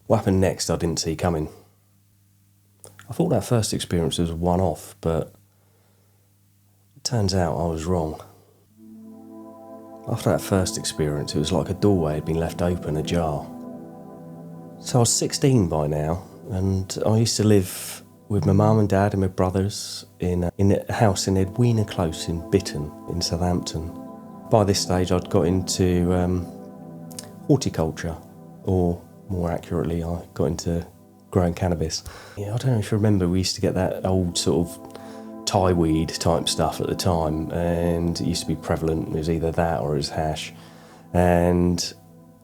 What happened next I didn't see coming. I thought that first experience was a one-off, but it turns out I was wrong. After that first experience, it was like a doorway had been left open ajar. So I was 16 by now, and I used to live with my mum and dad and my brothers in a house in Edwina Close in Bitton in Southampton. By this stage I'd got into horticulture, or more accurately I got into growing cannabis. Yeah, I don't know if you remember, we used to get that old sort of Thai weed type stuff at the time, and it used to be prevalent. It was either that or it was hash, and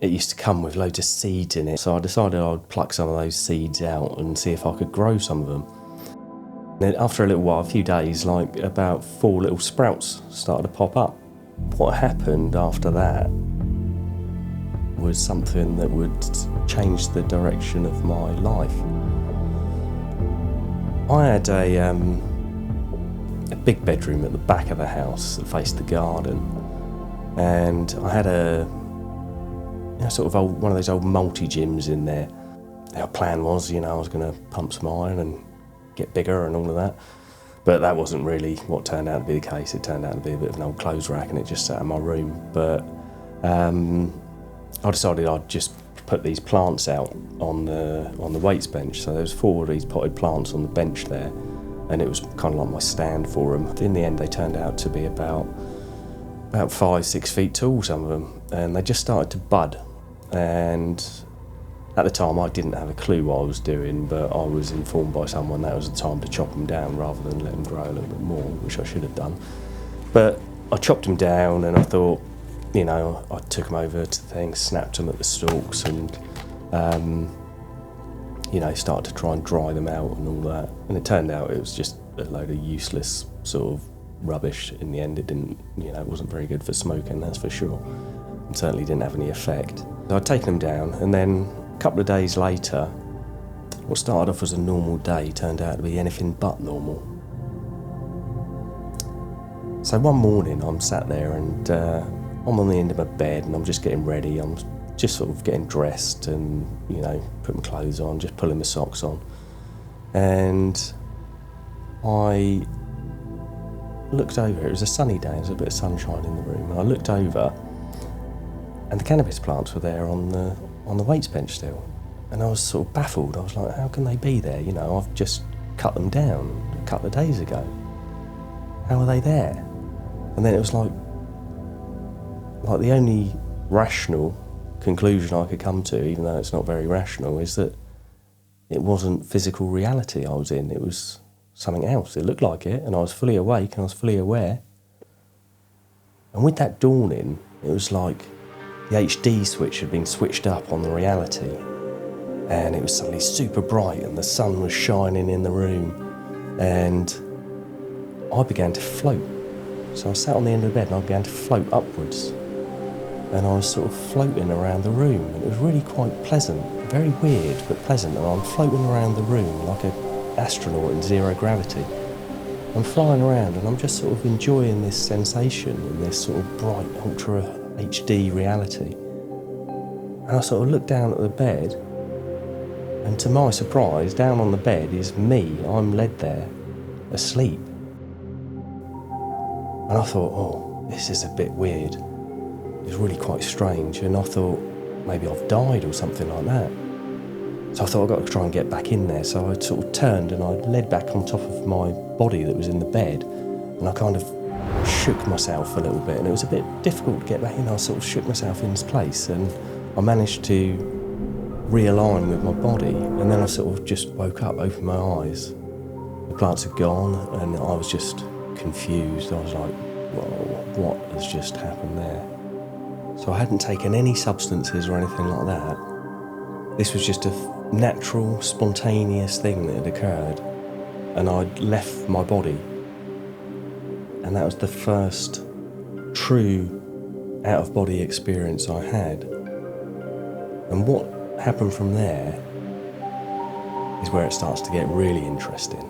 it used to come with loads of seeds in it. So I decided I'd pluck some of those seeds out and see if I could grow some of them. Then after a little while, a few days, like about 4 little sprouts started to pop up. What happened after that was something that would change the direction of my life. I had a big bedroom at the back of the house that faced the garden, and I had sort of one of those old multi-gyms in there. Our plan was, I was going to pump some iron and get bigger and all of that, but that wasn't really what turned out to be the case. It turned out to be a bit of an old clothes rack, and it just sat in my room. But I decided I'd just put these plants out on the weights bench. So there was 4 of these potted plants on the bench there, and it was kind of like my stand for them. In the end, they turned out to be about 5-6 feet tall, some of them, and they just started to bud. And at the time, I didn't have a clue what I was doing, but I was informed by someone that was the time to chop them down rather than let them grow a little bit more, which I should have done. But I chopped them down, and I thought, I took them over to things, snapped them at the stalks, and started to try and dry them out and all that. And it turned out it was just a load of useless sort of rubbish. In the end, it didn't, it wasn't very good for smoking, that's for sure. And certainly didn't have any effect. So I'd taken them down, and then a couple of days later, what started off as a normal day turned out to be anything but normal. So one morning I'm sat there, and I'm on the end of my bed, and I'm just getting ready. I'm just sort of getting dressed and, putting my clothes on, just pulling my socks on. And I looked over. It was a sunny day, there was a bit of sunshine in the room. And I looked over, and the cannabis plants were there on the weights bench still. And I was sort of baffled. I was like, how can they be there? I've just cut them down a couple of days ago. How are they there? And then it was like the only rational conclusion I could come to, even though it's not very rational, is that it wasn't physical reality I was in. It was something else. It looked like it, and I was fully awake and I was fully aware. And with that dawning, it was like the HD switch had been switched up on the reality, and it was suddenly super bright, and the sun was shining in the room, and I began to float. So I sat on the end of the bed and I began to float upwards. And I was sort of floating around the room, and it was really quite pleasant, very weird but pleasant. And I'm floating around the room like an astronaut in zero gravity. I'm flying around, and I'm just sort of enjoying this sensation in this sort of bright, ultra HD reality. And I sort of looked down at the bed, and to my surprise, down on the bed is me. I'm led there, asleep. And I thought, this is a bit weird. It was really quite strange, and I thought maybe I've died or something like that. So I thought I've got to try and get back in there. So I sort of turned and I led back on top of my body that was in the bed, and I kind of shook myself a little bit, and it was a bit difficult to get back in. I sort of shook myself in place, and I managed to realign with my body, and then I sort of just woke up, opened my eyes. The plants had gone, and I was just confused. I was like, whoa, what has just happened there? So I hadn't taken any substances or anything like that. This was just a natural, spontaneous thing that had occurred, and I'd left my body. And that was the first true out-of-body experience I had. And what happened from there is where it starts to get really interesting.